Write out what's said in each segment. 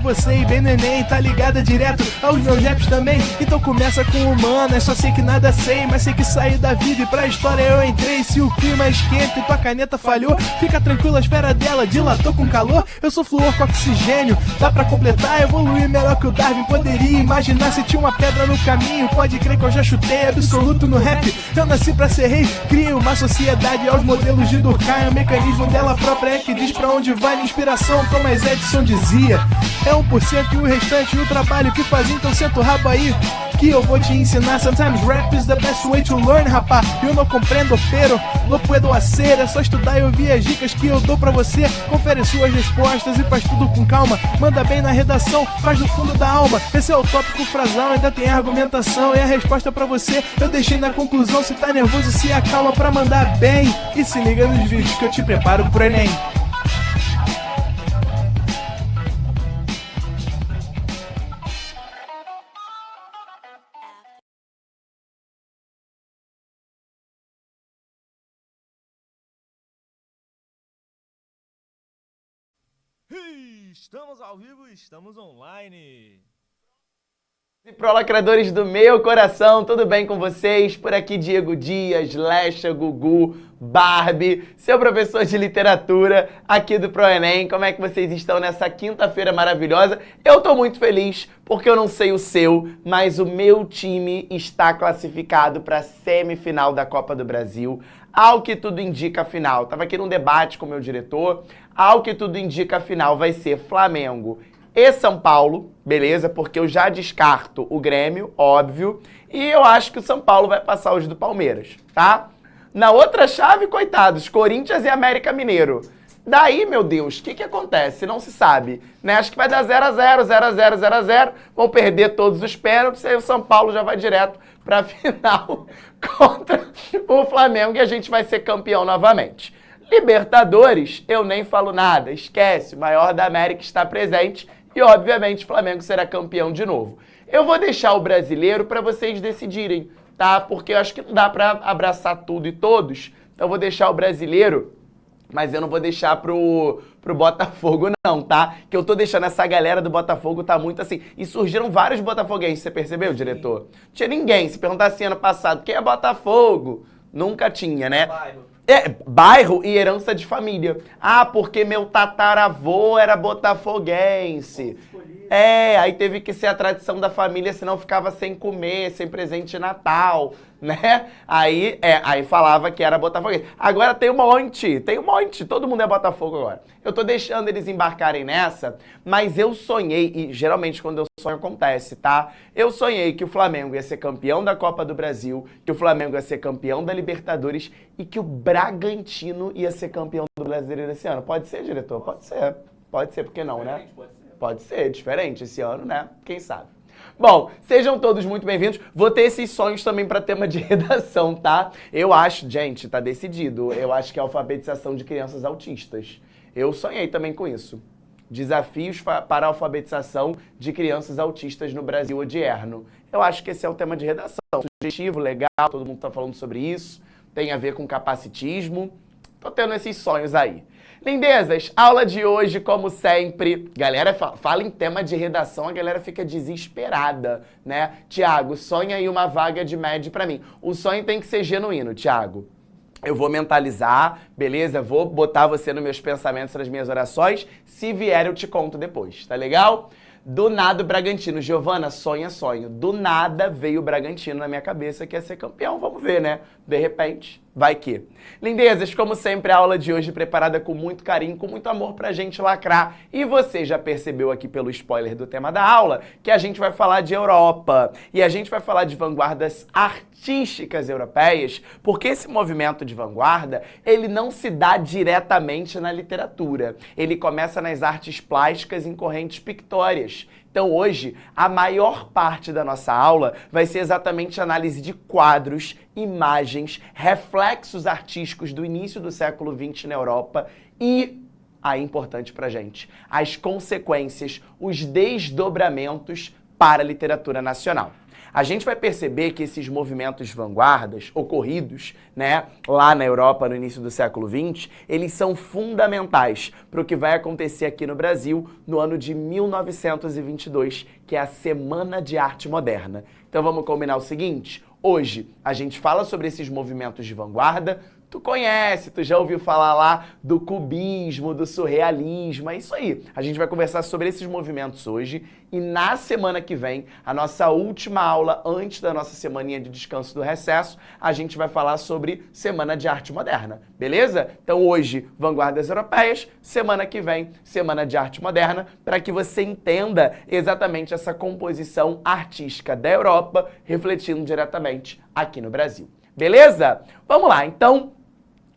você e bem neném, tá ligada direto aos meus raps também. Então começa com humano, só sei que nada sei, mas sei que saí da vida e pra história eu entrei. Se o clima esquenta e tua caneta falhou, fica tranquilo, a esfera dela dilatou com calor. Eu sou flúor com oxigênio, dá pra completar, evoluir melhor que o Darwin poderia imaginar. Se tinha uma pedra no caminho, pode crer que eu já chutei absoluto no rap. Eu nasci pra ser rei, crio uma sociedade aos modelos de Durkheim. O mecanismo dela própria é que diz pra onde vai minha inspiração. Thomas Edison dizia, é 1% e o restante o trabalho que fazia. Então senta o rabo aí que eu vou te ensinar. Sometimes rap is the best way to learn, rapá. Eu não compreendo, pero não puedo hacer. É só estudar e ouvir as dicas que eu dou pra você. Confere suas respostas e faz tudo com calma. Manda bem na redação, faz do fundo da alma. Esse é o tópico frasal, ainda tem argumentação. E a resposta pra você eu deixei na conclusão. Se tá nervoso, se acalma pra mandar bem. E se liga nos vídeos que eu te preparo pro Enem. Estamos ao vivo, estamos online. E prolacradores do meu coração, tudo bem com vocês? Por aqui Diego Dias, Lecha, Gugu, Barbie, seu professor de literatura aqui do ProEnem. Como é que vocês estão nessa quinta-feira maravilhosa? Eu tô muito feliz porque eu não sei o seu, mas o meu time está classificado para a semifinal da Copa do Brasil. Ao que tudo indica, a final. Tava aqui num debate com o meu diretor. Ao que tudo indica, a final vai ser Flamengo e São Paulo, beleza? Porque eu já descarto o Grêmio, óbvio. E eu acho que o São Paulo vai passar hoje do Palmeiras, tá? Na outra chave, coitados, Corinthians e América Mineiro. Daí, meu Deus, o que acontece? Não se sabe, né? Acho que vai dar 0x0, 0x0, 0x0. Vão perder todos os pênaltis e aí o São Paulo já vai direto pra final contra o Flamengo e a gente vai ser campeão novamente. Libertadores, eu nem falo nada, esquece, o maior da América está presente e, obviamente, o Flamengo será campeão de novo. Eu vou deixar o brasileiro para vocês decidirem, tá? Porque eu acho que não dá para abraçar tudo e todos, então eu vou deixar o brasileiro, mas eu não vou deixar pro Botafogo não, tá? Que eu tô deixando essa galera do Botafogo tá muito assim. E surgiram vários botafoguenses, você percebeu, diretor? Não tinha ninguém, se perguntar assim ano passado, quem é Botafogo? Nunca tinha, né? Bairro e herança de família. Ah, porque meu tataravô era botafoguense. Aí teve que ser a tradição da família, senão ficava sem comer, sem presente de Natal, né? Aí falava que era botafoguense. Agora tem um monte, todo mundo é Botafogo agora. Eu tô deixando eles embarcarem nessa, mas eu sonhei, e geralmente quando eu sonho acontece, tá? Eu sonhei que o Flamengo ia ser campeão da Copa do Brasil, que o Flamengo ia ser campeão da Libertadores e que o Bragantino ia ser campeão do Brasileiro esse ano. Pode ser, diretor? Pode ser. Pode ser, por que não, né? Pode ser, diferente esse ano, né? Quem sabe? Bom, sejam todos muito bem-vindos. Vou ter esses sonhos também para tema de redação, tá? Eu acho, gente, tá decidido. Eu acho que é a alfabetização de crianças autistas. Eu sonhei também com isso. Desafios para a alfabetização de crianças autistas no Brasil odierno. Eu acho que esse é o tema de redação. Sugestivo, legal, todo mundo tá falando sobre isso. Tem a ver com capacitismo. Tô tendo esses sonhos aí. Lindezas, aula de hoje, como sempre. Galera, fala em tema de redação, a galera fica desesperada, né? Tiago, sonha aí uma vaga de médio pra mim. O sonho tem que ser genuíno, Tiago. Eu vou mentalizar, beleza? Vou botar você nos meus pensamentos, nas minhas orações. Se vier, eu te conto depois, tá legal? Do nada o Bragantino. Giovana, sonho. Do nada veio o Bragantino na minha cabeça que ia ser campeão. Vamos ver, né? De repente, vai que. Lindezas, como sempre, a aula de hoje preparada com muito carinho, com muito amor pra gente lacrar. E você já percebeu aqui pelo spoiler do tema da aula que a gente vai falar de Europa. E a gente vai falar de vanguardas artísticas europeias, porque esse movimento de vanguarda, ele não se dá diretamente na literatura. Ele começa nas artes plásticas em correntes pictórias. Então hoje, a maior parte da nossa aula vai ser exatamente análise de quadros, imagens, reflexos artísticos do início do século XX na Europa e, aí importante pra gente, as consequências, os desdobramentos para a literatura nacional. a gente vai perceber que esses movimentos vanguardas ocorridos, né, lá na Europa no início do século XX, eles são fundamentais para o que vai acontecer aqui no Brasil no ano de 1922, que é a Semana de Arte Moderna. Então vamos combinar o seguinte, hoje a gente fala sobre esses movimentos de vanguarda. Tu conhece, tu já ouviu falar lá do cubismo, do surrealismo, é isso aí. A gente vai conversar sobre esses movimentos hoje e na semana que vem, a nossa última aula antes da nossa semaninha de descanso do recesso, a gente vai falar sobre Semana de Arte Moderna, beleza? Então hoje, vanguardas europeias, semana que vem, Semana de Arte Moderna, para que você entenda exatamente essa composição artística da Europa refletindo diretamente aqui no Brasil. Beleza? Vamos lá, então...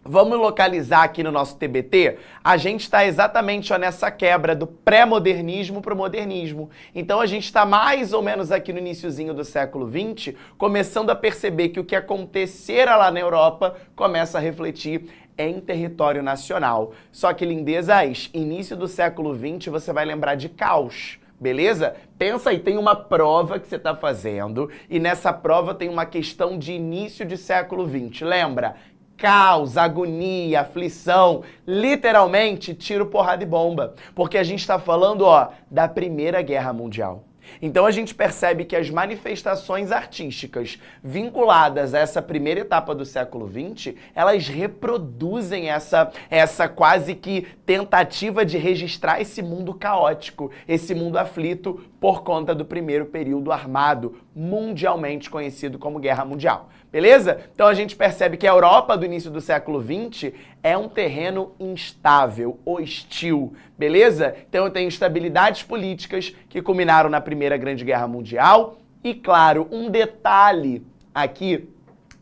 Vamos localizar aqui no nosso TBT, a gente está exatamente nessa quebra do pré-modernismo para o modernismo. Então a gente está mais ou menos aqui no iniciozinho do século XX, começando a perceber que o que acontecera lá na Europa começa a refletir em território nacional. Só que, lindezas, início do século XX você vai lembrar de caos. Beleza? Pensa aí, tem uma prova que você está fazendo e nessa prova tem uma questão de início de século XX. Lembra? Caos, agonia, aflição, literalmente tiro, porrada e bomba. Porque a gente está falando, ó, da Primeira Guerra Mundial. Então a gente percebe que as manifestações artísticas vinculadas a essa primeira etapa do século XX, elas reproduzem essa quase que tentativa de registrar esse mundo caótico, esse mundo aflito por conta do primeiro período armado, mundialmente conhecido como Guerra Mundial. Beleza? Então a gente percebe que a Europa do início do século XX é um terreno instável, hostil, beleza? Então eu tenho instabilidades políticas que culminaram na Primeira Grande Guerra Mundial e, claro, um detalhe aqui,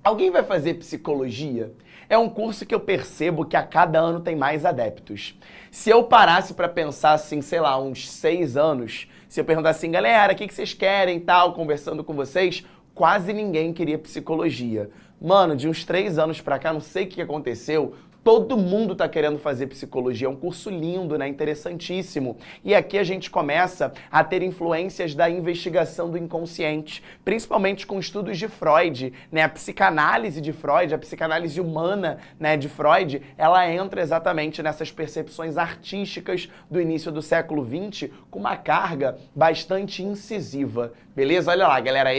alguém vai fazer psicologia? É um curso que eu percebo que a cada ano tem mais adeptos. Se eu parasse para pensar assim, sei lá, uns 6 anos, se eu perguntasse assim, galera, o que vocês querem e tal, conversando com vocês, quase ninguém queria psicologia. Mano, de uns 3 anos pra cá, não sei o que aconteceu, todo mundo tá querendo fazer psicologia. É um curso lindo, né? Interessantíssimo. E aqui a gente começa a ter influências da investigação do inconsciente, principalmente com estudos de Freud, né? A psicanálise de Freud, a psicanálise humana, né, de Freud, ela entra exatamente nessas percepções artísticas do início do século XX com uma carga bastante incisiva. Beleza? Olha lá, galera,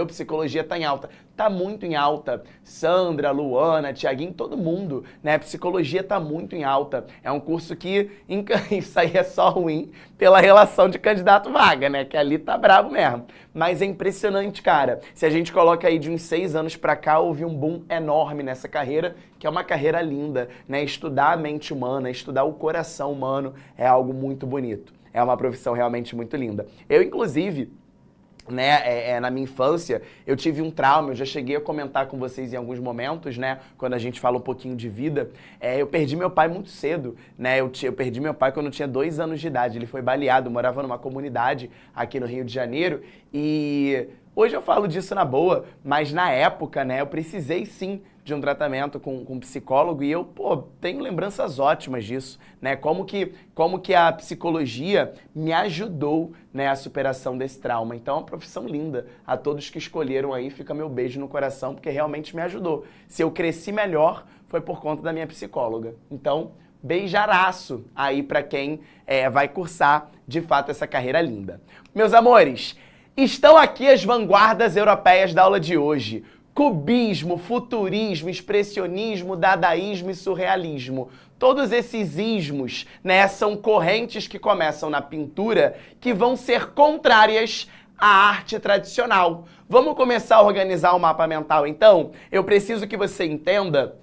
psicologia tá em alta. Tá muito em alta. Sandra, Luana, Tiaguinho, todo mundo, né? Psicologia tá muito em alta. É um curso que, isso aí é só ruim pela relação de candidato-vaga, né? Que ali tá bravo mesmo. Mas é impressionante, cara. Se a gente coloca aí de uns 6 anos pra cá, houve um boom enorme nessa carreira, que é uma carreira linda, né? Estudar a mente humana, estudar o coração humano é algo muito bonito. É uma profissão realmente muito linda. Eu, inclusive... né, na minha infância, eu tive um trauma, eu já cheguei a comentar com vocês em alguns momentos, né, quando a gente fala um pouquinho de vida, eu perdi meu pai muito cedo, né, eu perdi meu pai quando eu tinha 2 anos de idade, ele foi baleado, eu morava numa comunidade aqui no Rio de Janeiro e hoje eu falo disso na boa, mas na época, né, eu precisei sim de um tratamento com um psicólogo e eu, tenho lembranças ótimas disso, né? Como que a psicologia me ajudou, né, a superação desse trauma. Então é uma profissão linda. A todos que escolheram aí, fica meu beijo no coração, porque realmente me ajudou. Se eu cresci melhor, foi por conta da minha psicóloga. Então, beijaraço aí para quem vai cursar, de fato, essa carreira linda. Meus amores, estão aqui as vanguardas europeias da aula de hoje. Cubismo, futurismo, expressionismo, dadaísmo e surrealismo. Todos esses ismos, né, são correntes que começam na pintura que vão ser contrárias à arte tradicional. Vamos começar a organizar o mapa mental, então? Eu preciso que você entenda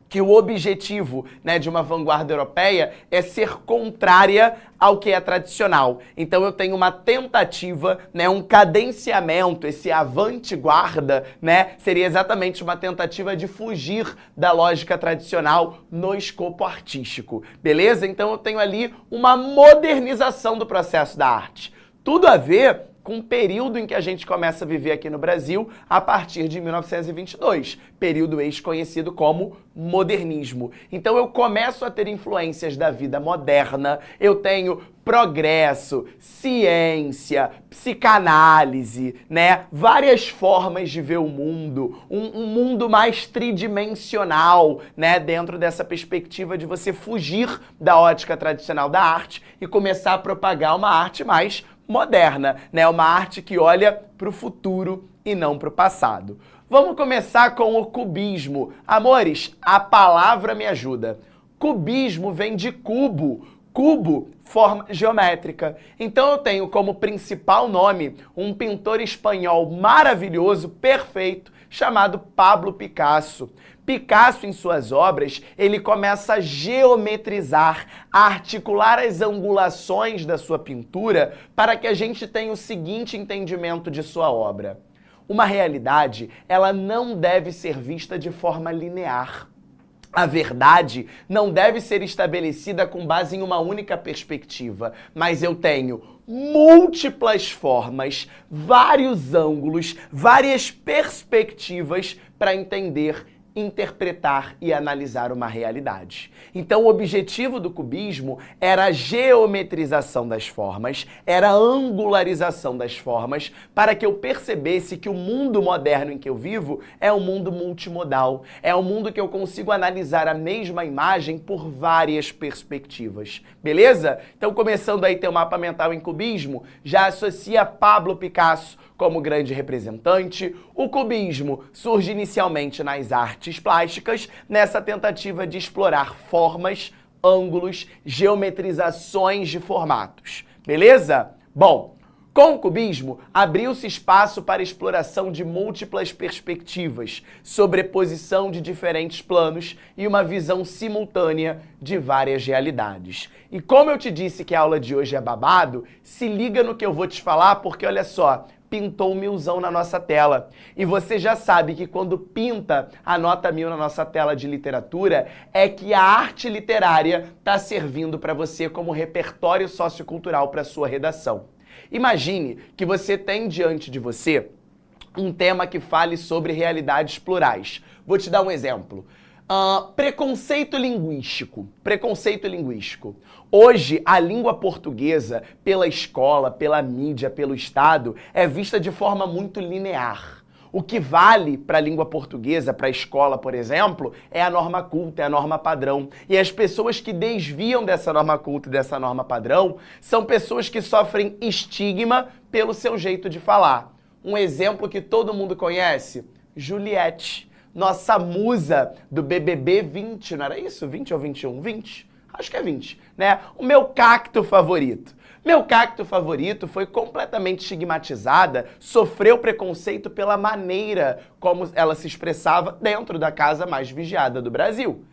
que o objetivo, né, de uma vanguarda europeia é ser contrária ao que é tradicional. Então eu tenho uma tentativa, né, um cadenciamento, esse avant-guarda, né, seria exatamente uma tentativa de fugir da lógica tradicional no escopo artístico, beleza? Então eu tenho ali uma modernização do processo da arte. Tudo a ver com o período em que a gente começa a viver aqui no Brasil a partir de 1922, período ex-conhecido como modernismo. Então eu começo a ter influências da vida moderna, eu tenho progresso, ciência, psicanálise, né? Várias formas de ver o mundo, um mundo mais tridimensional, né? Dentro dessa perspectiva de você fugir da ótica tradicional da arte e começar a propagar uma arte mais moderna, né? Uma arte que olha para o futuro e não para o passado. Vamos começar com o cubismo. Amores, a palavra me ajuda. Cubismo vem de cubo. Cubo, forma geométrica. Então eu tenho como principal nome um pintor espanhol maravilhoso, perfeito, chamado Pablo Picasso. Picasso, em suas obras, ele começa a geometrizar, a articular as angulações da sua pintura para que a gente tenha o seguinte entendimento de sua obra. Uma realidade, ela não deve ser vista de forma linear. A verdade não deve ser estabelecida com base em uma única perspectiva, mas eu tenho múltiplas formas, vários ângulos, várias perspectivas para entender, interpretar e analisar uma realidade. Então o objetivo do cubismo era a geometrização das formas, era a angularização das formas, para que eu percebesse que o mundo moderno em que eu vivo é um mundo multimodal, é um mundo que eu consigo analisar a mesma imagem por várias perspectivas. Beleza? Então começando aí ter um mapa mental em cubismo, já associa Pablo Picasso como grande representante. O cubismo surge inicialmente nas artes plásticas, nessa tentativa de explorar formas, ângulos, geometrizações de formatos. Beleza? Bom, com o cubismo, abriu-se espaço para exploração de múltiplas perspectivas, sobreposição de diferentes planos e uma visão simultânea de várias realidades. E como eu te disse que a aula de hoje é babado, se liga no que eu vou te falar, porque olha só, pintou um milzão na nossa tela. E você já sabe que quando pinta a nota 1000 na nossa tela de literatura, é que a arte literária está servindo para você como repertório sociocultural para sua redação. Imagine que você tem diante de você um tema que fale sobre realidades plurais. Vou te dar um exemplo. Preconceito linguístico. Preconceito linguístico. Hoje, a língua portuguesa, pela escola, pela mídia, pelo Estado, é vista de forma muito linear. O que vale para a língua portuguesa, para a escola, por exemplo, é a norma culta, é a norma padrão. E as pessoas que desviam dessa norma culta e dessa norma padrão são pessoas que sofrem estigma pelo seu jeito de falar. Um exemplo que todo mundo conhece, Juliette. Nossa musa do BBB 20, não era isso? 20 ou 21? 20? Acho que é 20, né? O meu cacto favorito. Meu cacto favorito foi completamente estigmatizada, sofreu preconceito pela maneira como ela se expressava dentro da casa mais vigiada do Brasil.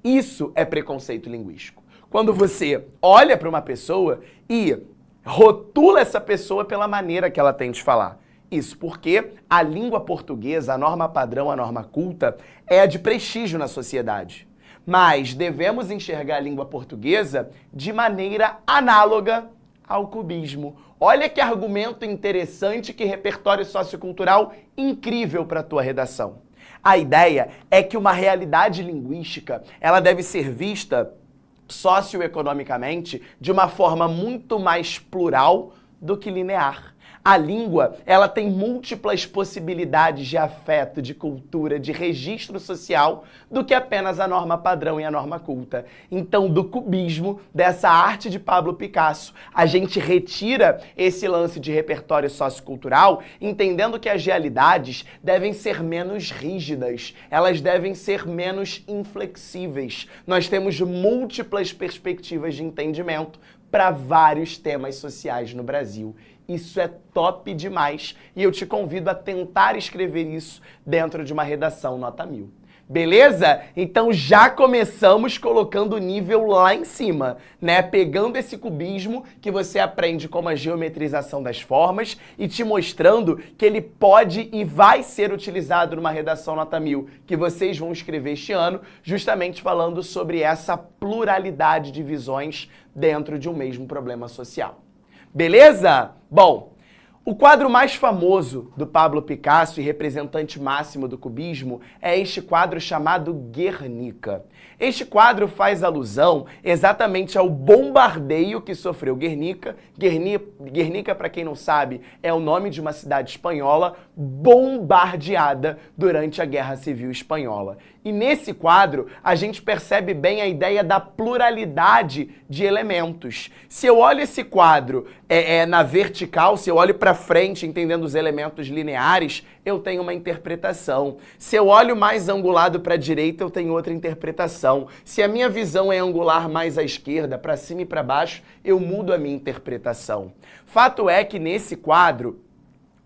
Isso é preconceito linguístico. Quando você olha para uma pessoa e rotula essa pessoa pela maneira que ela tem de falar. Isso porque a língua portuguesa, a norma padrão, a norma culta, é a de prestígio na sociedade. Mas devemos enxergar a língua portuguesa de maneira análoga ao cubismo. Olha que argumento interessante, que repertório sociocultural incrível para a tua redação. A ideia é que uma realidade linguística, ela deve ser vista socioeconomicamente de uma forma muito mais plural do que linear. A língua, ela tem múltiplas possibilidades de afeto, de cultura, de registro social do que apenas a norma padrão e a norma culta. Então, do cubismo, dessa arte de Pablo Picasso, a gente retira esse lance de repertório sociocultural, entendendo que as realidades devem ser menos rígidas, elas devem ser menos inflexíveis. Nós temos múltiplas perspectivas de entendimento para vários temas sociais no Brasil. Isso é top demais e eu te convido a tentar escrever isso dentro de uma redação nota 1000. Beleza? Então já começamos colocando o nível lá em cima, né? Pegando esse cubismo que você aprende como a geometrização das formas e te mostrando que ele pode e vai ser utilizado numa redação nota 1000 que vocês vão escrever este ano, justamente falando sobre essa pluralidade de visões dentro de um mesmo problema social. Beleza? Bom, O quadro mais famoso do Pablo Picasso e representante máximo do cubismo é este quadro chamado Guernica. Este quadro faz alusão exatamente ao bombardeio que sofreu Guernica. Guernica, para quem não sabe, é o nome de uma cidade espanhola bombardeada durante a Guerra Civil Espanhola. E nesse quadro, a gente percebe bem a ideia da pluralidade de elementos. Se eu olho esse quadro na vertical, se eu olho para frente, entendendo os elementos lineares, eu tenho uma interpretação. Se eu olho mais angulado para a direita, eu tenho outra interpretação. Se a minha visão é angular mais à esquerda, para cima e para baixo, eu mudo a minha interpretação. Fato é que nesse quadro,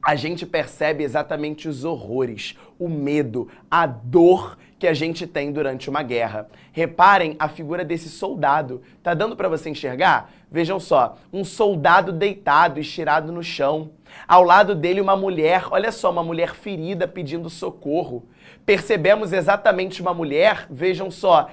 a gente percebe exatamente os horrores, o medo, a dor que a gente tem durante uma guerra. Reparem a figura desse soldado. Tá dando para você enxergar? Vejam só, um soldado deitado, estirado no chão. Ao lado dele uma mulher, olha só, uma mulher ferida pedindo socorro. Percebemos exatamente uma mulher, vejam só,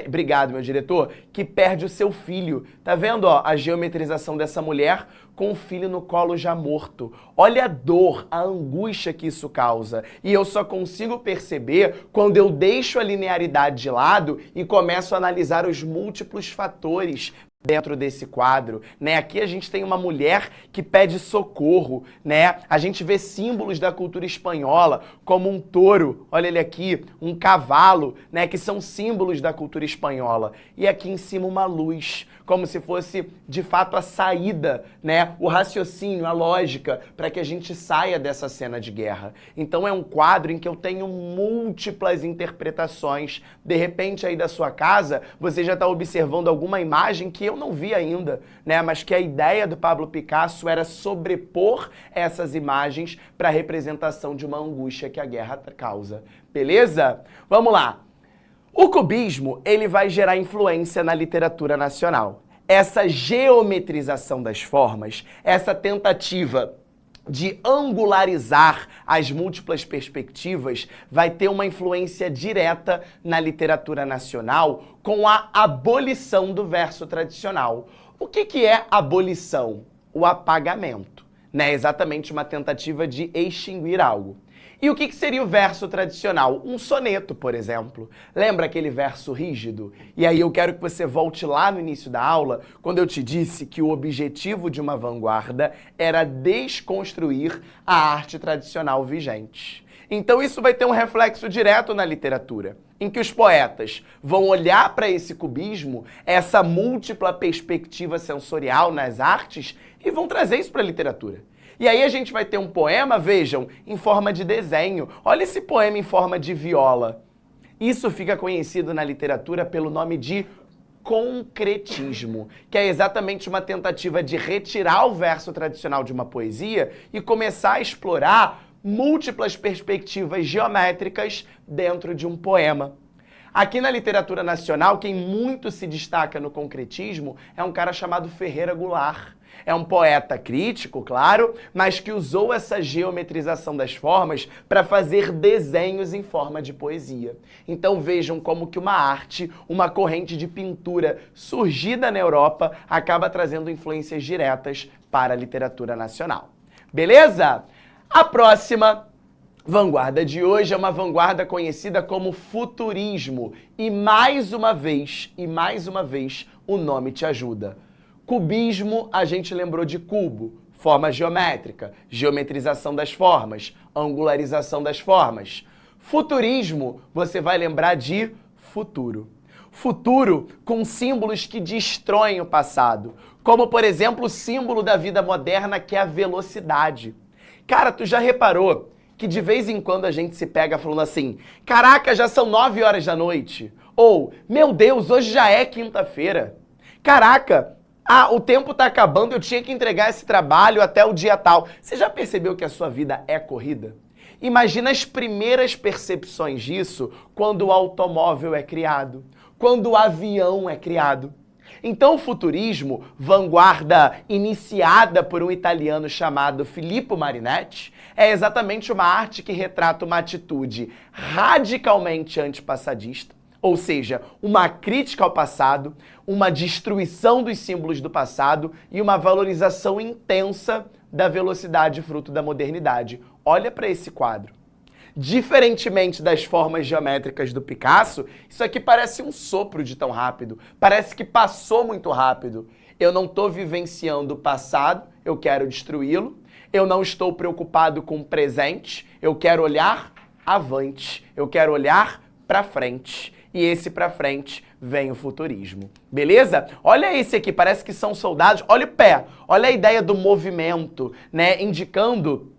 obrigado, meu diretor, que perde o seu filho. Tá vendo, ó, a geometrização dessa mulher com o filho no colo já morto. Olha a dor, a angústia que isso causa. E eu só consigo perceber quando eu deixo a linearidade de lado e começo a analisar os múltiplos fatores dentro desse quadro, né? Aqui a gente tem uma mulher que pede socorro, né? A gente vê símbolos da cultura espanhola, como um touro, olha ele aqui, um cavalo, né? Que são símbolos da cultura espanhola. E aqui em cima uma luz, como se fosse, de fato, a saída, né? O raciocínio, a lógica, para que a gente saia dessa cena de guerra. Então é um quadro em que eu tenho múltiplas interpretações. De repente, aí da sua casa, você já está observando alguma imagem que eu não vi ainda, né? Mas que a ideia do Pablo Picasso era sobrepor essas imagens para a representação de uma angústia que a guerra causa. Beleza? Vamos lá. O cubismo, ele vai gerar influência na literatura nacional. Essa geometrização das formas, essa tentativa de angularizar as múltiplas perspectivas vai ter uma influência direta na literatura nacional com a abolição do verso tradicional. O que é abolição? O apagamento, né? Exatamente uma tentativa de extinguir algo. E o que seria o verso tradicional? Um soneto, por exemplo. Lembra aquele verso rígido? E aí eu quero que você volte lá no início da aula, quando eu te disse que o objetivo de uma vanguarda era desconstruir a arte tradicional vigente. Então isso vai ter um reflexo direto na literatura, em que os poetas vão olhar para esse cubismo, essa múltipla perspectiva sensorial nas artes, e vão trazer isso para a literatura. E aí a gente vai ter um poema, vejam, em forma de desenho. Olha esse poema em forma de viola. Isso fica conhecido na literatura pelo nome de concretismo, que é exatamente uma tentativa de retirar o verso tradicional de uma poesia e começar a explorar múltiplas perspectivas geométricas dentro de um poema. Aqui na literatura nacional, quem muito se destaca no concretismo é um cara chamado Ferreira Goulart. É um poeta crítico, claro, mas que usou essa geometrização das formas para fazer desenhos em forma de poesia. Então vejam como que uma arte, uma corrente de pintura surgida na Europa acaba trazendo influências diretas para a literatura nacional. Beleza? A próxima vanguarda de hoje é uma vanguarda conhecida como futurismo. E mais uma vez, o nome te ajuda. Cubismo, a gente lembrou de cubo, forma geométrica, geometrização das formas, angularização das formas. Futurismo, você vai lembrar de futuro. Futuro com símbolos que destroem o passado, como, por exemplo, o símbolo da vida moderna, que é a velocidade. Cara, tu já reparou que de vez em quando a gente se pega falando assim, caraca, já são 9 horas da noite? Ou, meu Deus, hoje já é quinta-feira. Caraca, o tempo tá acabando, eu tinha que entregar esse trabalho até o dia tal. Você já percebeu que a sua vida é corrida? Imagina as primeiras percepções disso quando o automóvel é criado, quando o avião é criado. Então o futurismo, vanguarda iniciada por um italiano chamado Filippo Marinetti, é exatamente uma arte que retrata uma atitude radicalmente antipassadista, Ou seja, uma crítica ao passado, uma destruição dos símbolos do passado e uma valorização intensa da velocidade fruto da modernidade. Olha para esse quadro. Diferentemente das formas geométricas do Picasso, isso aqui parece um sopro de tão rápido, parece que passou muito rápido. Eu não estou vivenciando o passado, eu quero destruí-lo. Eu não estou preocupado com o presente, eu quero olhar avante, eu quero olhar para frente. E esse para frente vem o futurismo. Beleza? Olha esse aqui, parece que são soldados. Olha o pé, olha a ideia do movimento, né? Indicando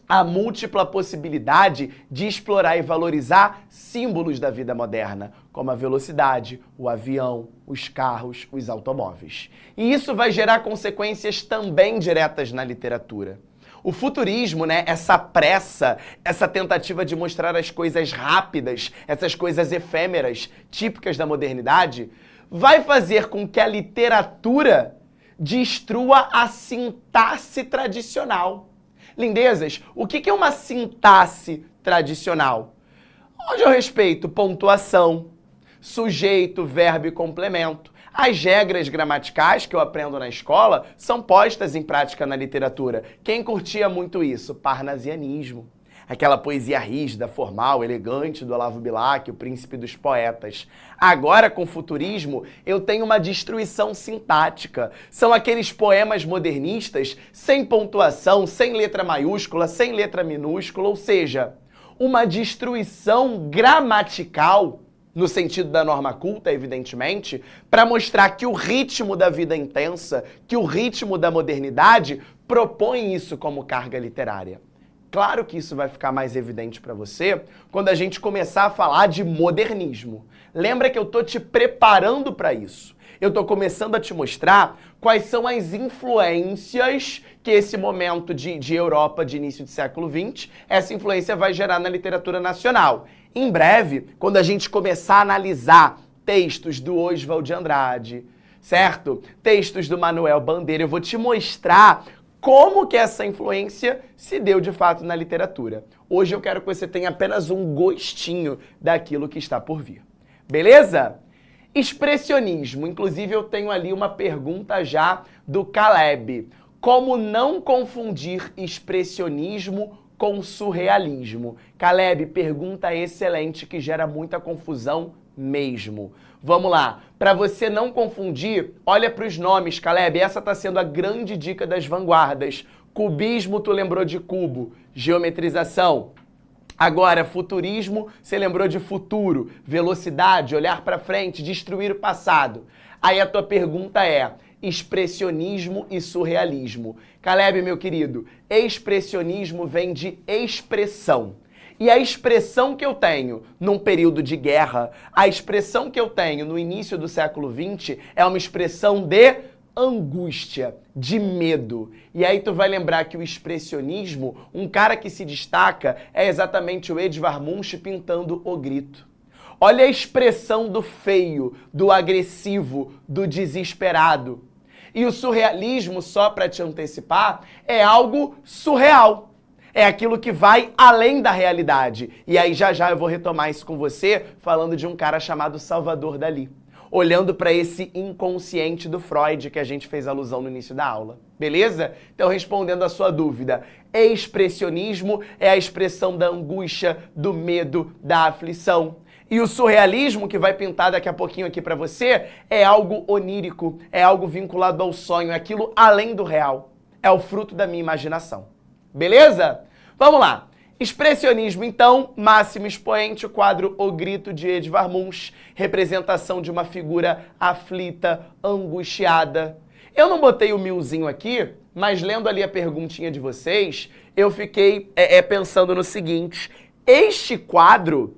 a múltipla possibilidade de explorar e valorizar símbolos da vida moderna, como a velocidade, o avião, os carros, os automóveis. E isso vai gerar consequências também diretas na literatura. O futurismo, né, essa pressa, essa tentativa de mostrar as coisas rápidas, essas coisas efêmeras, típicas da modernidade, vai fazer com que a literatura destrua a sintaxe tradicional. Lindezas, o que é uma sintaxe tradicional? Onde eu respeito pontuação, sujeito, verbo e complemento. As regras gramaticais que eu aprendo na escola são postas em prática na literatura. Quem curtia muito isso? Parnasianismo. Aquela poesia rígida, formal, elegante do Olavo Bilac, o príncipe dos poetas. Agora, com o futurismo, eu tenho uma destruição sintática. São aqueles poemas modernistas sem pontuação, sem letra maiúscula, sem letra minúscula, ou seja, uma destruição gramatical, no sentido da norma culta, evidentemente, para mostrar que o ritmo da vida intensa, que o ritmo da modernidade propõe isso como carga literária. Claro que isso vai ficar mais evidente para você quando a gente começar a falar de modernismo. Lembra que eu tô te preparando para isso. Eu tô começando a te mostrar quais são as influências que esse momento de Europa de início de século XX, essa influência vai gerar na literatura nacional. Em breve, quando a gente começar a analisar textos do Oswald de Andrade, certo? Textos do Manuel Bandeira, eu vou te mostrar como que essa influência se deu de fato na literatura. Hoje eu quero que você tenha apenas um gostinho daquilo que está por vir. Beleza? Expressionismo. Inclusive eu tenho ali uma pergunta já do Caleb. Como não confundir expressionismo com surrealismo? Caleb, pergunta excelente que gera muita confusão mesmo. Vamos lá. Para você não confundir, olha para os nomes, Caleb. Essa está sendo a grande dica das vanguardas. Cubismo, tu lembrou de cubo. Geometrização. Agora, futurismo, você lembrou de futuro. Velocidade, olhar para frente, destruir o passado. Aí a tua pergunta é: expressionismo e surrealismo. Caleb, meu querido, expressionismo vem de expressão. E a expressão que eu tenho num período de guerra, a expressão que eu tenho no início do século XX é uma expressão de angústia, de medo. E aí tu vai lembrar que o expressionismo, um cara que se destaca é exatamente o Edvard Munch pintando O Grito. Olha a expressão do feio, do agressivo, do desesperado. E o surrealismo, só para te antecipar, é algo surreal. É aquilo que vai além da realidade. E aí já eu vou retomar isso com você, falando de um cara chamado Salvador Dalí. Olhando para esse inconsciente do Freud que a gente fez alusão no início da aula. Beleza? Então, respondendo a sua dúvida, expressionismo é a expressão da angústia, do medo, da aflição. E o surrealismo, que vai pintar daqui a pouquinho aqui para você, é algo onírico, é algo vinculado ao sonho, é aquilo além do real. É o fruto da minha imaginação. Beleza? Vamos lá. Expressionismo, então, máximo expoente, o quadro O Grito de Edvard Munch, representação de uma figura aflita, angustiada. Eu não botei o milzinho aqui, mas lendo ali a perguntinha de vocês, eu fiquei pensando no seguinte: este quadro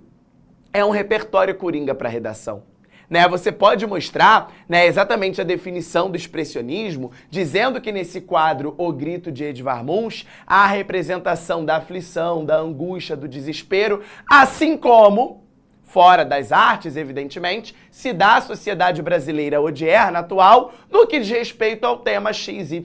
é um repertório coringa para redação. Né? Você pode mostrar, né, exatamente a definição do expressionismo, dizendo que nesse quadro O Grito de Edvard Munch há a representação da aflição, da angústia, do desespero, assim como, fora das artes, evidentemente, se dá a sociedade brasileira odierna atual no que diz respeito ao tema XYZ.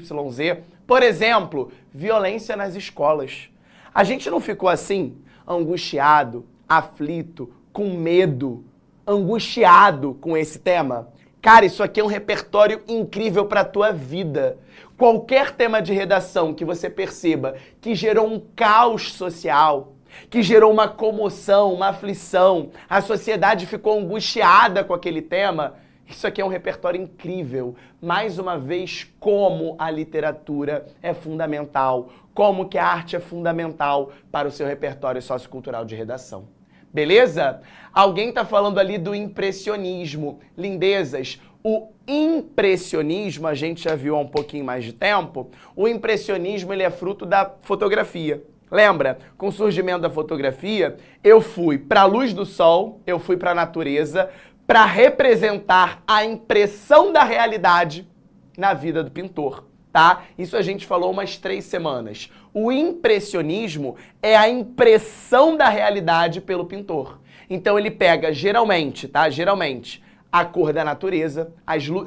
Por exemplo, violência nas escolas. A gente não ficou assim, angustiado, aflito, com medo, angustiado com esse tema? Cara, isso aqui é um repertório incrível para a tua vida. Qualquer tema de redação que você perceba que gerou um caos social, que gerou uma comoção, uma aflição, a sociedade ficou angustiada com aquele tema, isso aqui é um repertório incrível. Mais uma vez, como a literatura é fundamental, como que a arte é fundamental para o seu repertório sociocultural de redação. Beleza? Alguém está falando ali do impressionismo. Lindezas, o impressionismo, a gente já viu há um pouquinho mais de tempo, o impressionismo ele é fruto da fotografia. Lembra? Com o surgimento da fotografia, eu fui para a luz do sol, eu fui para a natureza, para representar a impressão da realidade na vida do pintor. Tá? Isso a gente falou umas 3 semanas. O impressionismo é a impressão da realidade pelo pintor. Então ele pega geralmente, tá? Geralmente, a cor da natureza,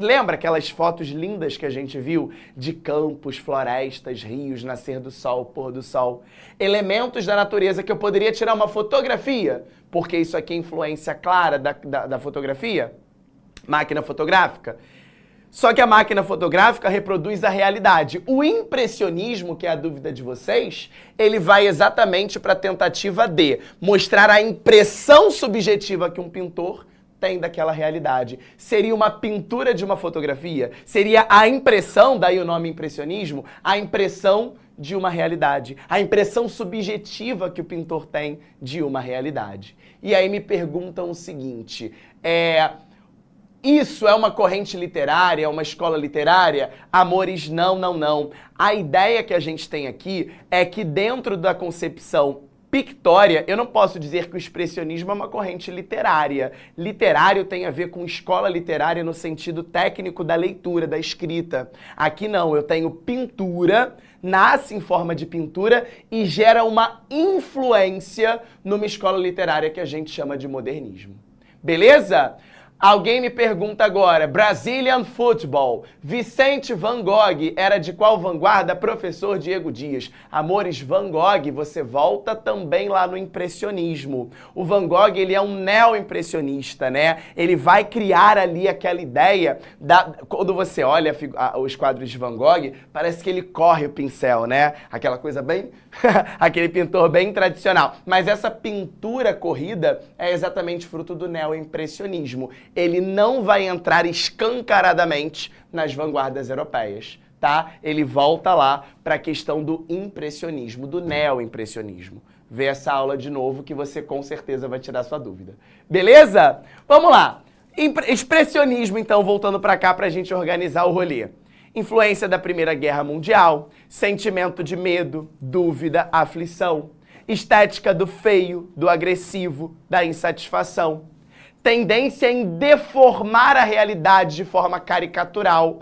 lembra aquelas fotos lindas que a gente viu de campos, florestas, rios, nascer do sol, pôr do sol? Elementos da natureza que eu poderia tirar uma fotografia, porque isso aqui é influência clara da fotografia, máquina fotográfica. Só que a máquina fotográfica reproduz a realidade. O impressionismo, que é a dúvida de vocês, ele vai exatamente para a tentativa de mostrar a impressão subjetiva que um pintor tem daquela realidade. Seria uma pintura de uma fotografia? Seria a impressão, daí o nome impressionismo, a impressão de uma realidade. A impressão subjetiva que o pintor tem de uma realidade. E aí me perguntam o seguinte, isso é uma corrente literária, é uma escola literária? Amores, não. A ideia que a gente tem aqui é que dentro da concepção pictória, eu não posso dizer que o expressionismo é uma corrente literária. Literário tem a ver com escola literária no sentido técnico da leitura, da escrita. Aqui não, eu tenho pintura, nasce em forma de pintura e gera uma influência numa escola literária que a gente chama de modernismo. Beleza? Alguém me pergunta agora, Brazilian Football, Vicente Van Gogh era de qual vanguarda? Professor Diego Dias. Amores, Van Gogh, você volta também lá no impressionismo. O Van Gogh, ele é um neo-impressionista, né? Ele vai criar ali aquela ideia, quando você olha os quadros de Van Gogh, parece que ele corre o pincel, né? Aquela coisa bem, aquele pintor bem tradicional. Mas essa pintura corrida é exatamente fruto do neo-impressionismo. Ele não vai entrar escancaradamente nas vanguardas europeias, tá? Ele volta lá para a questão do impressionismo, do neo-impressionismo. Vê essa aula de novo que você com certeza vai tirar sua dúvida. Beleza? Vamos lá. Expressionismo, então, voltando para cá para a gente organizar o rolê. Influência da Primeira Guerra Mundial, sentimento de medo, dúvida, aflição, estética do feio, do agressivo, da insatisfação. Tendência em deformar a realidade de forma caricatural.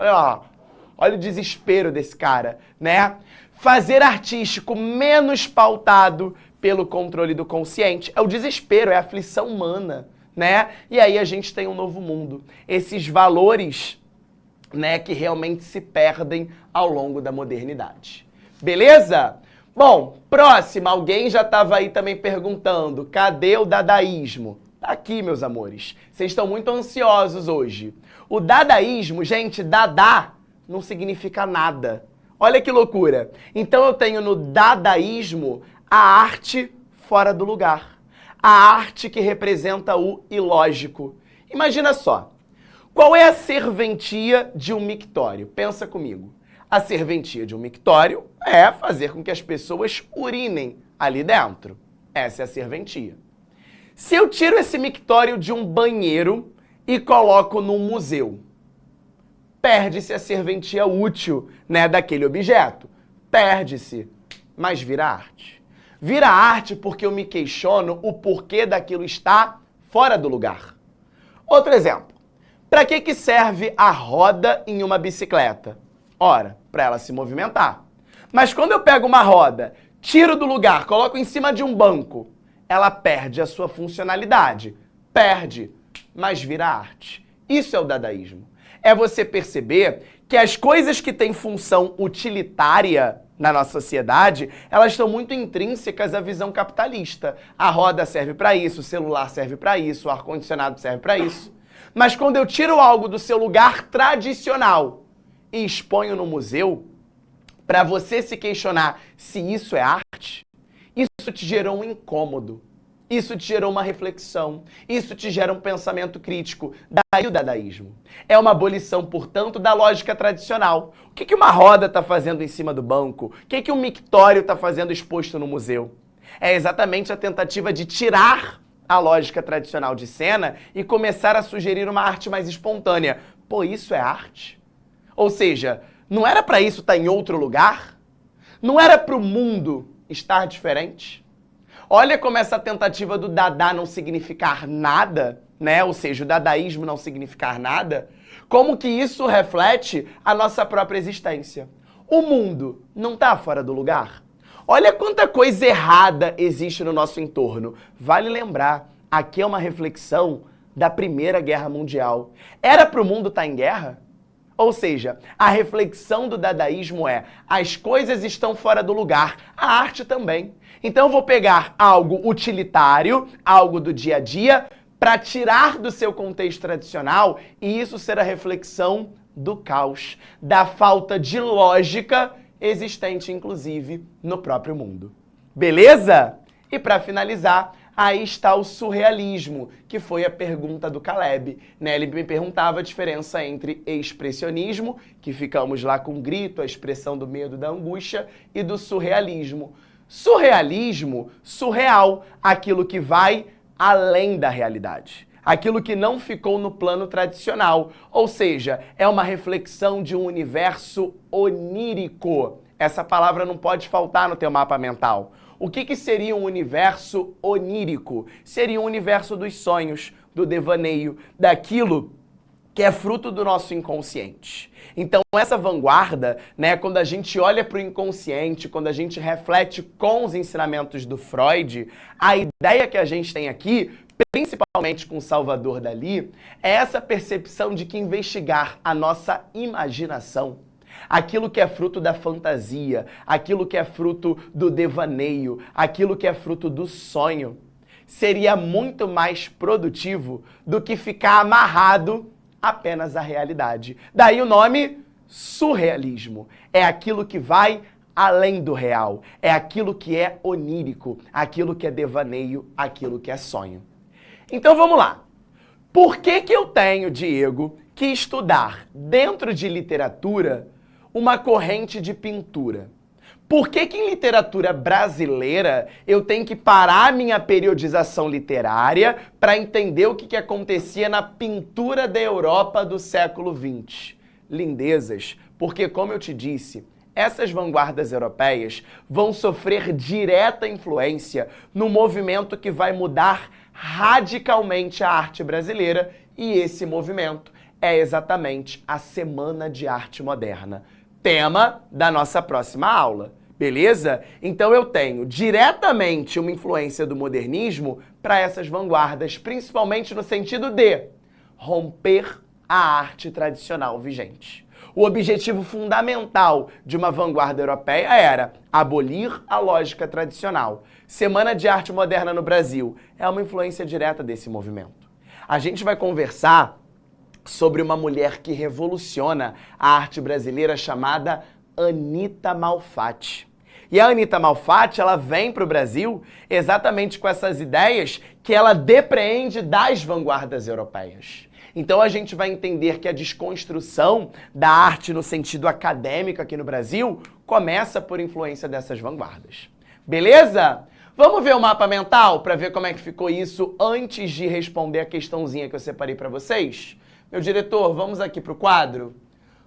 Olha o desespero desse cara, né? Fazer artístico menos pautado pelo controle do consciente. É o desespero, é a aflição humana, né? E aí a gente tem um novo mundo. Esses valores, né, que realmente se perdem ao longo da modernidade. Beleza? Bom, próxima. Alguém já estava aí também perguntando, cadê o dadaísmo? Tá aqui, meus amores. Vocês estão muito ansiosos hoje. O dadaísmo, gente, dadá não significa nada. Olha que loucura. Então eu tenho no dadaísmo a arte fora do lugar. A arte que representa o ilógico. Imagina só. Qual é a serventia de um mictório? Pensa comigo. A serventia de um mictório é fazer com que as pessoas urinem ali dentro. Essa é a serventia. Se eu tiro esse mictório de um banheiro e coloco num museu, perde-se a serventia útil, né, daquele objeto. Perde-se, mas vira arte. Vira arte porque eu me questiono o porquê daquilo estar fora do lugar. Outro exemplo. Para que serve a roda em uma bicicleta? Ora, para ela se movimentar. Mas quando eu pego uma roda, tiro do lugar, coloco em cima de um banco, ela perde a sua funcionalidade. Perde, mas vira arte. Isso é o dadaísmo. É você perceber que as coisas que têm função utilitária na nossa sociedade, elas estão muito intrínsecas à visão capitalista. A roda serve para isso, o celular serve para isso, o ar-condicionado serve para isso. Mas quando eu tiro algo do seu lugar tradicional e exponho no museu, para você se questionar se isso é arte, isso te gerou um incômodo, isso te gerou uma reflexão, isso te gera um pensamento crítico. Daí o dadaísmo. É uma abolição, portanto, da lógica tradicional. O que uma roda está fazendo em cima do banco? O que um mictório está fazendo exposto no museu? É exatamente a tentativa de tirar a lógica tradicional de cena e começar a sugerir uma arte mais espontânea. Pô, isso é arte? Ou seja, não era para isso estar em outro lugar? Não era para o mundo estar diferente? Olha como essa tentativa do Dada não significar nada, né? Ou seja, o dadaísmo não significar nada, como que isso reflete a nossa própria existência. O mundo não está fora do lugar? Olha quanta coisa errada existe no nosso entorno. Vale lembrar, aqui é uma reflexão da Primeira Guerra Mundial. Era para o mundo estar em guerra? Ou seja, a reflexão do dadaísmo é: as coisas estão fora do lugar, a arte também. Então eu vou pegar algo utilitário, algo do dia a dia, para tirar do seu contexto tradicional e isso ser a reflexão do caos, da falta de lógica existente, inclusive, no próprio mundo. Beleza? E para finalizar, aí está o surrealismo, que foi a pergunta do Caleb, né? Ele me perguntava a diferença entre expressionismo, que ficamos lá com o grito, a expressão do medo, da angústia, e do surrealismo. Surrealismo, surreal, aquilo que vai além da realidade. Aquilo que não ficou no plano tradicional, ou seja, é uma reflexão de um universo onírico. Essa palavra não pode faltar no teu mapa mental. O que seria um universo onírico? Seria um universo dos sonhos, do devaneio, daquilo que é fruto do nosso inconsciente. Então essa vanguarda, né, quando a gente olha para o inconsciente, quando a gente reflete com os ensinamentos do Freud, a ideia que a gente tem aqui, principalmente com Salvador Dalí, é essa percepção de que investigar a nossa imaginação, aquilo que é fruto da fantasia, aquilo que é fruto do devaneio, aquilo que é fruto do sonho, seria muito mais produtivo do que ficar amarrado apenas à realidade. Daí o nome surrealismo. É aquilo que vai além do real. É aquilo que é onírico, aquilo que é devaneio, aquilo que é sonho. Então vamos lá. Por que eu tenho, Diego, que estudar dentro de literatura uma corrente de pintura? Por que em literatura brasileira eu tenho que parar minha periodização literária para entender o que acontecia na pintura da Europa do século XX? Lindezas, porque como eu te disse, essas vanguardas europeias vão sofrer direta influência no movimento que vai mudar radicalmente a arte brasileira, e esse movimento é exatamente a Semana de Arte Moderna, tema da nossa próxima aula, beleza? Então eu tenho diretamente uma influência do modernismo para essas vanguardas, principalmente no sentido de romper a arte tradicional vigente. O objetivo fundamental de uma vanguarda europeia era abolir a lógica tradicional. Semana de Arte Moderna no Brasil é uma influência direta desse movimento. A gente vai conversar sobre uma mulher que revoluciona a arte brasileira chamada Anita Malfatti. E a Anita Malfatti, ela vem para o Brasil exatamente com essas ideias que ela depreende das vanguardas europeias. Então a gente vai entender que a desconstrução da arte no sentido acadêmico aqui no Brasil começa por influência dessas vanguardas. Beleza? Vamos ver o mapa mental para ver como é que ficou isso antes de responder a questãozinha que eu separei para vocês? Meu diretor, vamos aqui para o quadro?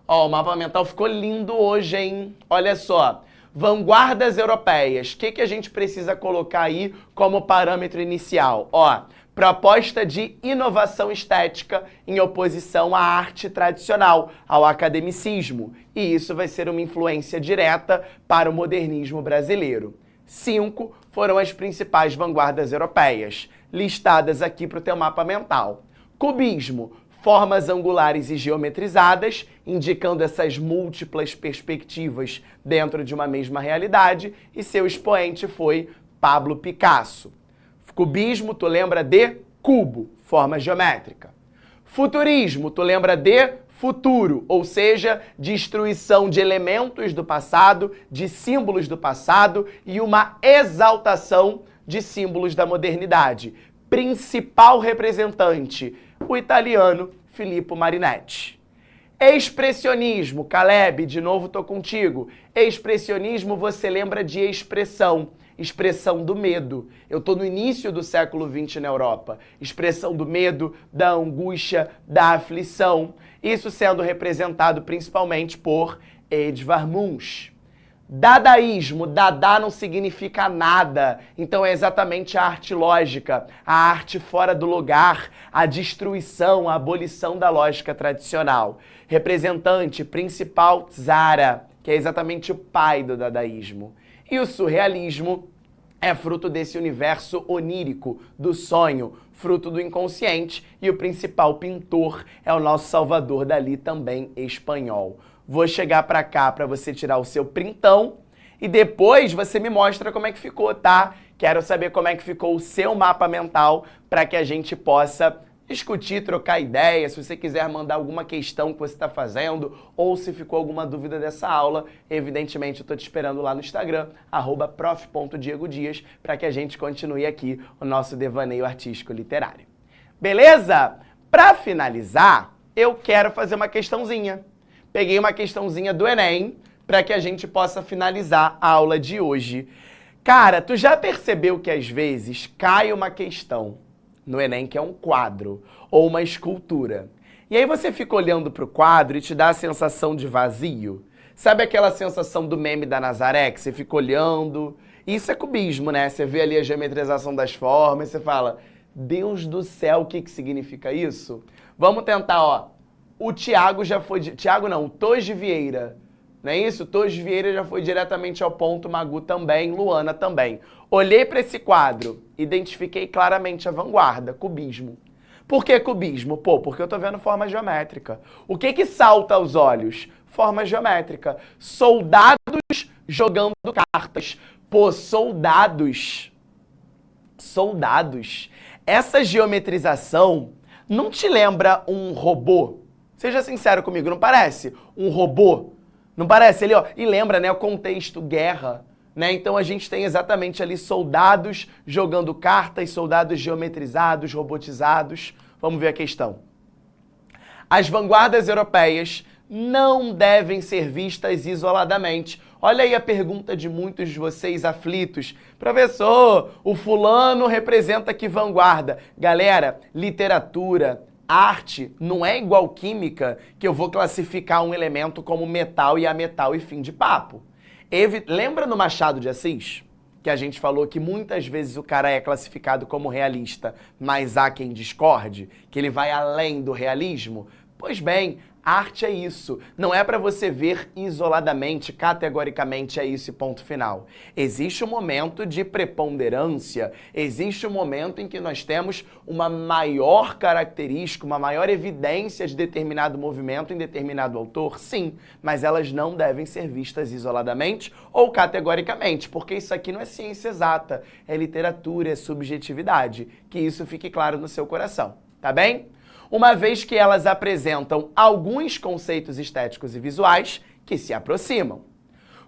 Ó, o mapa mental ficou lindo hoje, hein? Olha só, vanguardas europeias. O que a gente precisa colocar aí como parâmetro inicial? Ó, proposta de inovação estética em oposição à arte tradicional, ao academicismo. E isso vai ser uma influência direta para o modernismo brasileiro. 5 foram as principais vanguardas europeias, listadas aqui para o teu mapa mental. Cubismo formas angulares e geometrizadas, indicando essas múltiplas perspectivas dentro de uma mesma realidade, e seu expoente foi Pablo Picasso. Cubismo, tu lembra de cubo, forma geométrica. Futurismo, tu lembra de futuro, ou seja, destruição de elementos do passado, de símbolos do passado e uma exaltação de símbolos da modernidade. Principal representante, o italiano Filippo Marinetti. Expressionismo, Caleb, de novo tô contigo. Expressionismo, você lembra de expressão. Expressão do medo. Eu tô no início do século XX na Europa. Expressão do medo, da angústia, da aflição. Isso sendo representado principalmente por Edvard Munch. Dadaísmo, Dada não significa nada, então é exatamente a arte lógica, a arte fora do lugar, a destruição, a abolição da lógica tradicional. Representante principal, Tzara, que é exatamente o pai do dadaísmo. E o surrealismo é fruto desse universo onírico, do sonho, fruto do inconsciente, e o principal pintor é o nosso Salvador Dalí, também espanhol. Vou chegar pra cá pra você tirar o seu printão e depois você me mostra como é que ficou, tá? Quero saber como é que ficou o seu mapa mental para que a gente possa discutir, trocar ideia, se você quiser mandar alguma questão que você está fazendo ou se ficou alguma dúvida dessa aula, evidentemente eu estou te esperando lá no Instagram, @prof.diegodias, para que a gente continue aqui o nosso devaneio artístico literário. Beleza? Para finalizar, eu quero fazer uma questãozinha. Peguei uma questãozinha do Enem para que a gente possa finalizar a aula de hoje. Cara, tu já percebeu que às vezes cai uma questão no Enem, que é um quadro ou uma escultura. E aí você fica olhando para o quadro e te dá a sensação de vazio. Sabe aquela sensação do meme da Nazaré, que você fica olhando? Isso é cubismo, né? Você vê ali a geometrização das formas e você fala, Deus do céu, o que que significa isso? Vamos tentar, ó. O Tiago já foi... Tiago não, o Toji Vieira. Não é isso? Toji Vieira já foi diretamente ao ponto, Magu também, Luana também. Olhei para esse quadro, identifiquei claramente a vanguarda, cubismo. Por que cubismo? Pô, porque eu tô vendo forma geométrica. O que que salta aos olhos? Forma geométrica. Soldados jogando cartas. Pô, soldados. Soldados. Essa geometrização não te lembra um robô? Seja sincero comigo, não parece um robô? Não parece ali, ó? E lembra, né, o contexto, guerra, né? Então a gente tem exatamente ali soldados jogando cartas, soldados geometrizados, robotizados. Vamos ver a questão. As vanguardas europeias não devem ser vistas isoladamente. Olha aí a pergunta de muitos de vocês aflitos. Professor, o fulano representa que vanguarda? Galera, literatura, arte não é igual química, que eu vou classificar um elemento como metal e ametal e fim de papo. Lembra no Machado de Assis? Que a gente falou que muitas vezes o cara é classificado como realista, mas há quem discorde, que ele vai além do realismo? Pois bem, arte é isso. Não é para você ver isoladamente, categoricamente é isso e ponto final. Existe um momento de preponderância, existe um momento em que nós temos uma maior característica, uma maior evidência de determinado movimento em determinado autor, sim, mas elas não devem ser vistas isoladamente ou categoricamente, porque isso aqui não é ciência exata, é literatura, é subjetividade. Que isso fique claro no seu coração, tá bem? Uma vez que elas apresentam alguns conceitos estéticos e visuais que se aproximam.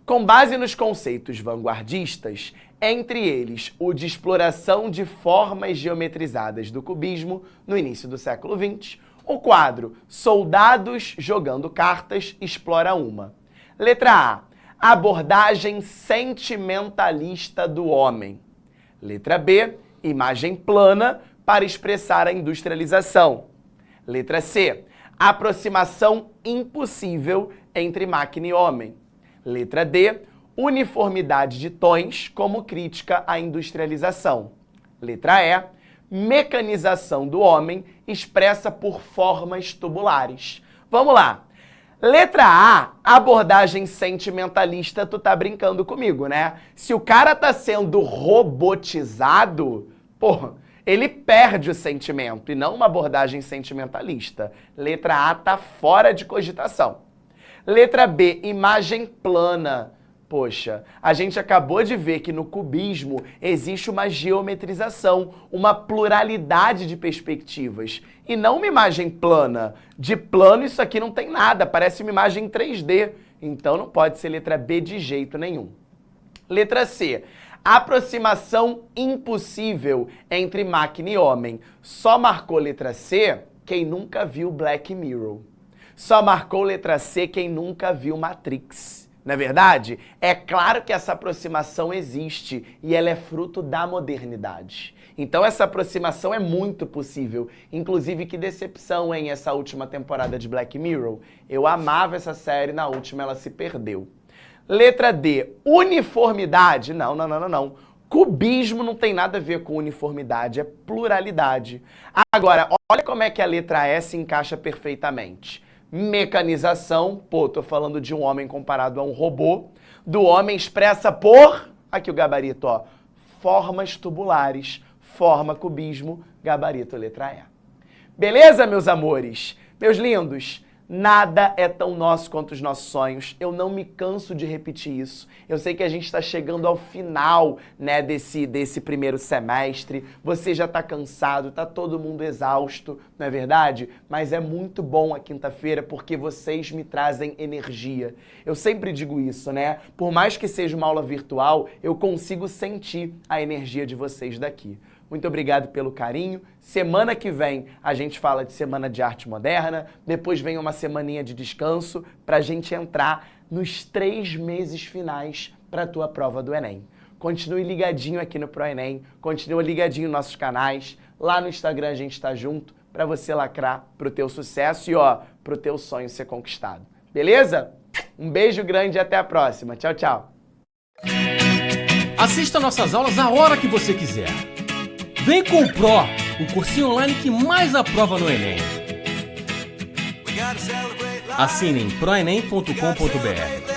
Com base nos conceitos vanguardistas, entre eles o de exploração de formas geometrizadas do cubismo no início do século XX, o quadro Soldados Jogando Cartas explora uma. Letra A. Abordagem sentimentalista do homem. Letra B. Imagem plana para expressar a industrialização. Letra C. Aproximação impossível entre máquina e homem. Letra D. Uniformidade de tons como crítica à industrialização. Letra E. Mecanização do homem expressa por formas tubulares. Vamos lá. Letra A, abordagem sentimentalista, tu tá brincando comigo, né? Se o cara tá sendo robotizado, porra, Ele perde o sentimento e não uma abordagem sentimentalista. Letra A tá fora de cogitação. Letra B, imagem plana. Poxa, a gente acabou de ver que no cubismo existe uma geometrização, uma pluralidade de perspectivas. E não uma imagem plana. De plano isso aqui não tem nada, parece uma imagem 3D. Então não pode ser letra B de jeito nenhum. Letra C, aproximação impossível entre máquina e homem. Só marcou letra C quem nunca viu Black Mirror. Só marcou letra C quem nunca viu Matrix. Não é verdade? É claro que essa aproximação existe e ela é fruto da modernidade. Então essa aproximação é muito possível. Inclusive, que decepção, hein, essa última temporada de Black Mirror. Eu amava essa série, na última ela se perdeu. Letra D, uniformidade. Não. Cubismo não tem nada a ver com uniformidade, é pluralidade. Agora, olha como é que a letra E se encaixa perfeitamente. Mecanização, pô, tô falando de um homem comparado a um robô. Do homem expressa por, aqui o gabarito, ó, formas tubulares, forma cubismo, gabarito letra E. Beleza, meus amores? Meus lindos? Nada é tão nosso quanto os nossos sonhos. Eu não me canso de repetir isso. Eu sei que a gente está chegando ao final, né, desse primeiro semestre. Você já está cansado, está todo mundo exausto, não é verdade? Mas é muito bom a quinta-feira porque vocês me trazem energia. Eu sempre digo isso, né? Por mais que seja uma aula virtual, eu consigo sentir a energia de vocês daqui. Muito obrigado pelo carinho. Semana que vem a gente fala de Semana de Arte Moderna, depois vem uma semaninha de descanso para a gente entrar nos 3 meses finais para a tua prova do Enem. Continue ligadinho aqui no ProEnem, continue ligadinho nos nossos canais, lá no Instagram a gente está junto para você lacrar pro teu sucesso e ó, pro teu sonho ser conquistado. Beleza? Um beijo grande e até a próxima. Tchau, tchau. Assista nossas aulas a hora que você quiser. Vem com o Pro, o cursinho online que mais aprova no Enem. Assine em proenem.com.br.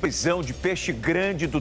Prisão de peixe grande do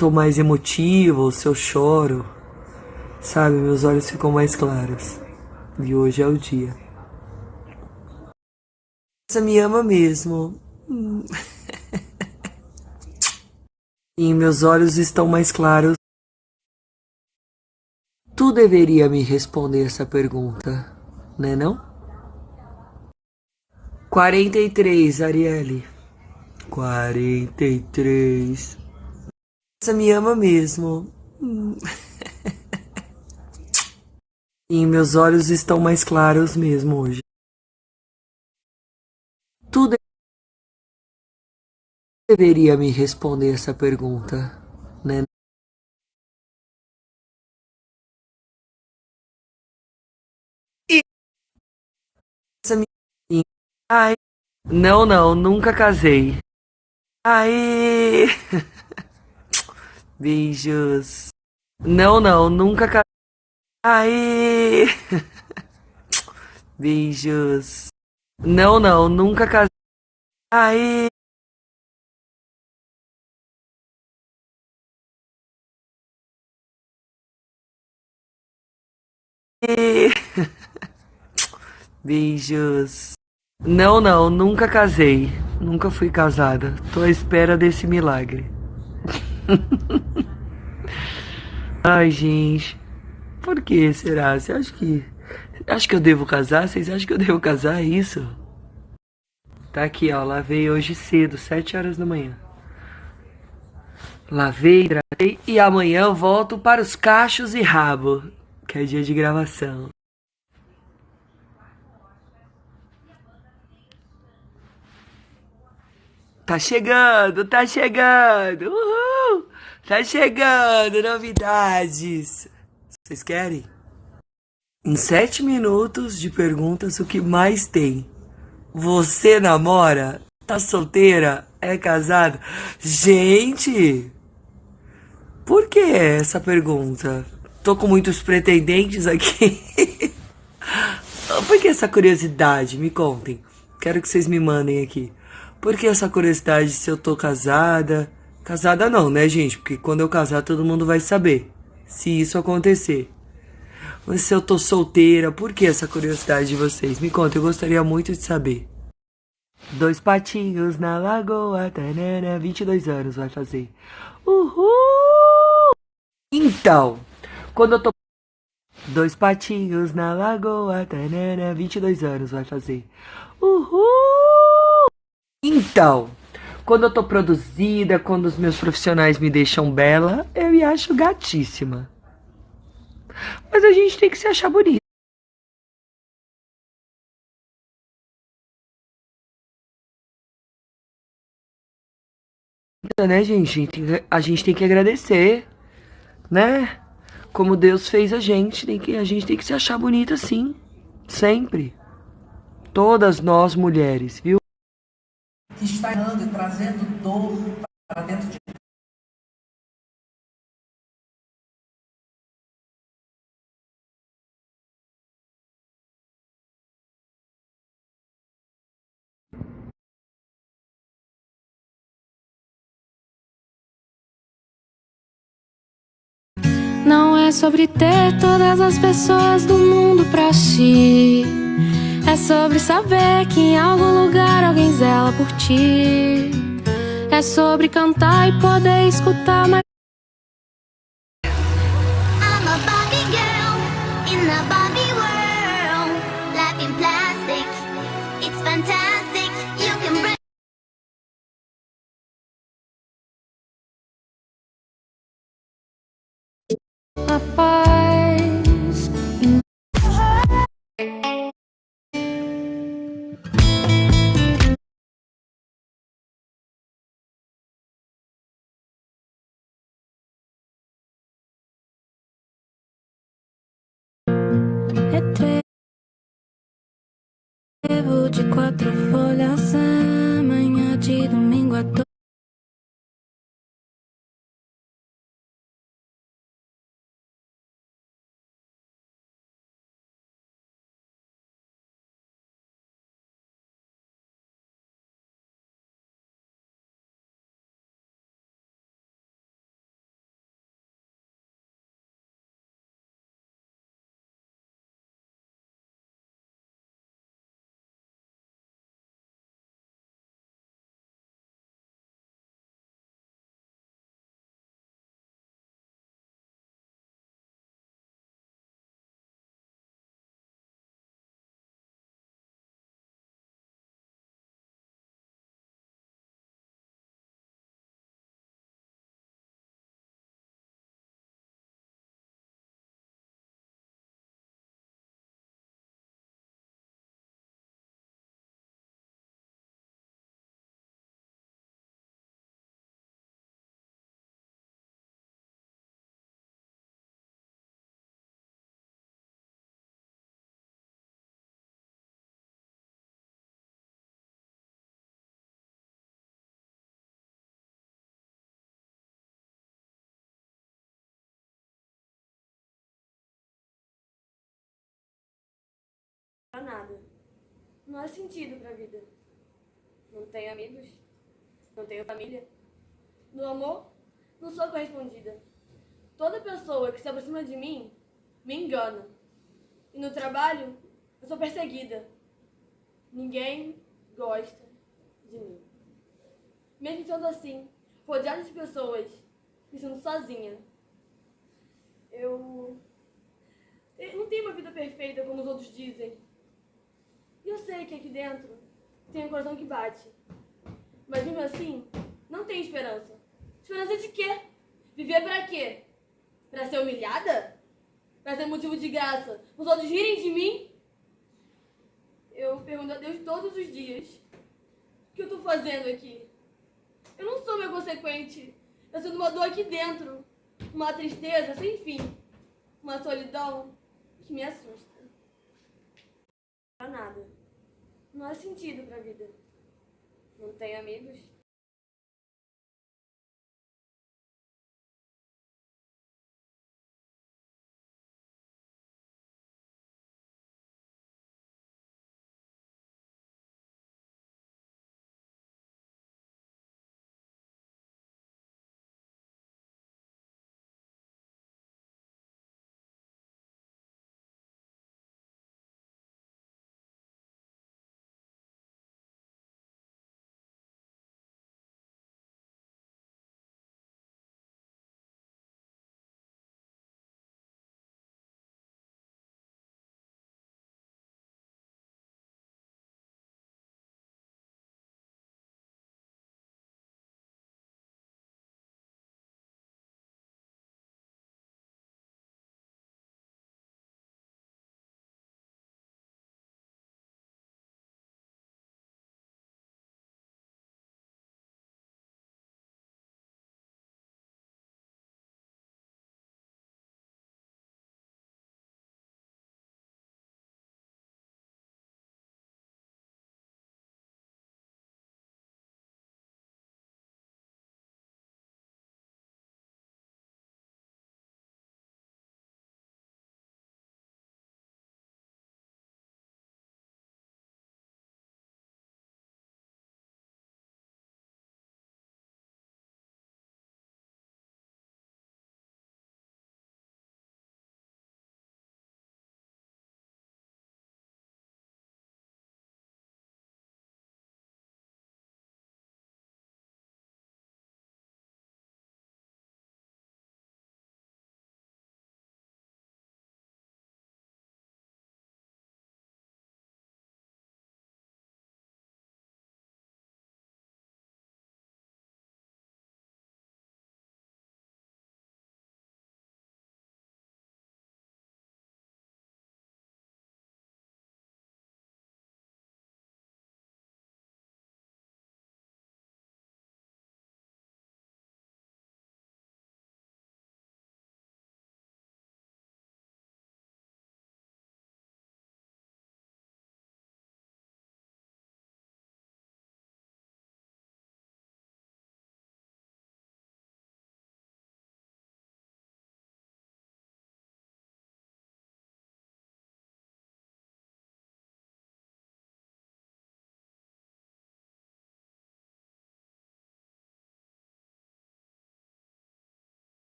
Tô mais emotivo, ou se eu choro, sabe? Meus olhos ficam mais claros. E hoje é o dia. Você me ama mesmo. E meus olhos estão mais claros. Tu deveria me responder essa pergunta, né não? 43, Arielle. 43. Você me ama mesmo. E meus olhos estão mais claros mesmo hoje. Tu deveria me responder essa pergunta, né? E essa me... Ai, não, não, nunca casei. Ai, beijos. Não, não, nunca casei. Ai, beijos. Não, não, nunca casei. Ai, beijos. Não, não, nunca casei. Nunca fui casada. Tô à espera desse milagre. Ai, gente. Por que será? Você acha que. Acho que eu devo casar? Vocês acham que eu devo casar? É isso? Tá aqui, ó. Lavei hoje cedo, 7 horas da manhã. Lavei, hidratei e amanhã eu volto para os cachos e rabo, que é dia de gravação. Tá chegando, tá chegando! Uhul! Tá chegando, novidades! Vocês querem? Em 7 minutos de perguntas, o que mais tem? Você namora? Tá solteira? É casada? Gente! Por que essa pergunta? Tô com muitos pretendentes aqui. Por que essa curiosidade? Me contem. Quero que vocês me mandem aqui. Por que essa curiosidade se eu tô casada? Casada não, né, gente? Porque quando eu casar todo mundo vai saber. Se isso acontecer. Mas se eu tô solteira, por que essa curiosidade de vocês? Me conta, eu gostaria muito de saber. Dois patinhos na lagoa, tanana, 22 anos vai fazer. Uhul! Então, quando eu tô... Dois patinhos na lagoa, tanana, 22 anos vai fazer. Uhul! Então, quando eu tô produzida, quando os meus profissionais me deixam bela, eu me acho gatíssima. Mas a gente tem que se achar bonita, né, gente? A gente tem que agradecer, né? Como Deus fez a gente tem que se achar bonita sim, sempre. Todas nós mulheres, viu? Que está errando e trazendo dor para dentro de Não é sobre ter todas as pessoas do mundo pra si. É sobre saber que em algum lugar alguém zela por ti. É sobre cantar e poder escutar mais. I'm a Barbie girl in the Barbie world. Life in plastic, it's fantastic. You can break. A paz. Trevo de 4 folhas, manhã de domingo à Pra nada. Não há sentido pra vida. Não tenho amigos. Não tenho família. No amor, não sou correspondida. Toda pessoa que se aproxima de mim me engana. E no trabalho, eu sou perseguida. Ninguém gosta de mim. Mesmo sendo assim, rodeada de pessoas, me sinto sozinha. Eu não tenho uma vida perfeita como os outros dizem. E eu sei que aqui dentro tem um coração que bate. Mas mesmo assim, não tem esperança. Esperança de quê? Viver pra quê? Pra ser humilhada? Pra ser motivo de graça? Os outros rirem de mim? Eu pergunto a Deus todos os dias: o que eu tô fazendo aqui? Eu não sou meu consequente. Eu sinto uma dor aqui dentro. Uma tristeza sem fim. Uma solidão que me assusta. Pra nada. Não há sentido pra vida. Não tenho amigos.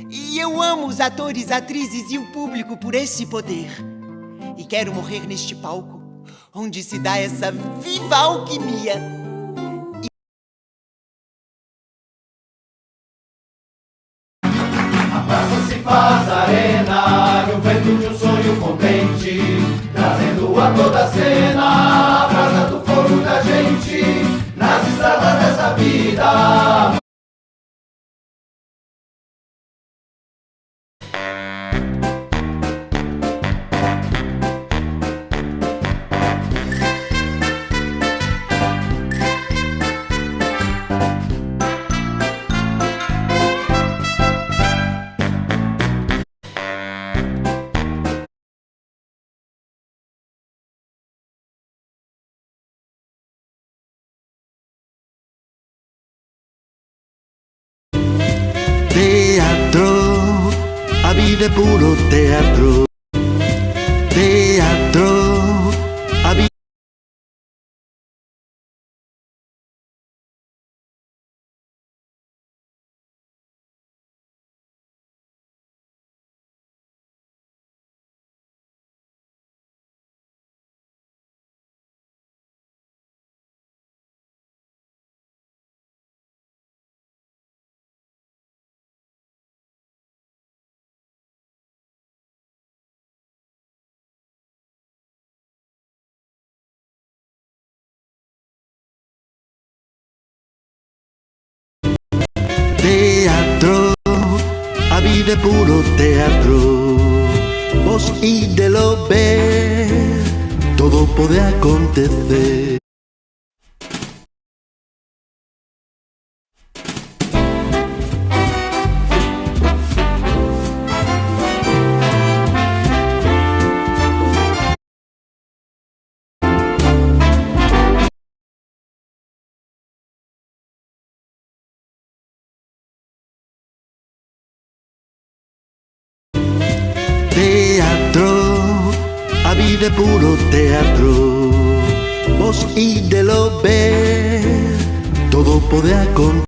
E eu amo os atores, atrizes e o público por esse poder. E quero morrer neste palco, onde se dá essa viva alquimia. A praça se faz arena, e o vento de um sonho contente, trazendo a toda a cena, a brasa do fogo da gente, nas estradas dessa vida. Teatro, a vida é puro teatro. Teatro, a vida. Teatro, a vida é puro teatro. Vos ídelo ver, todo pode acontecer. Teatro, a vida é puro teatro. Vos ídelo ver, todo pode acontecer.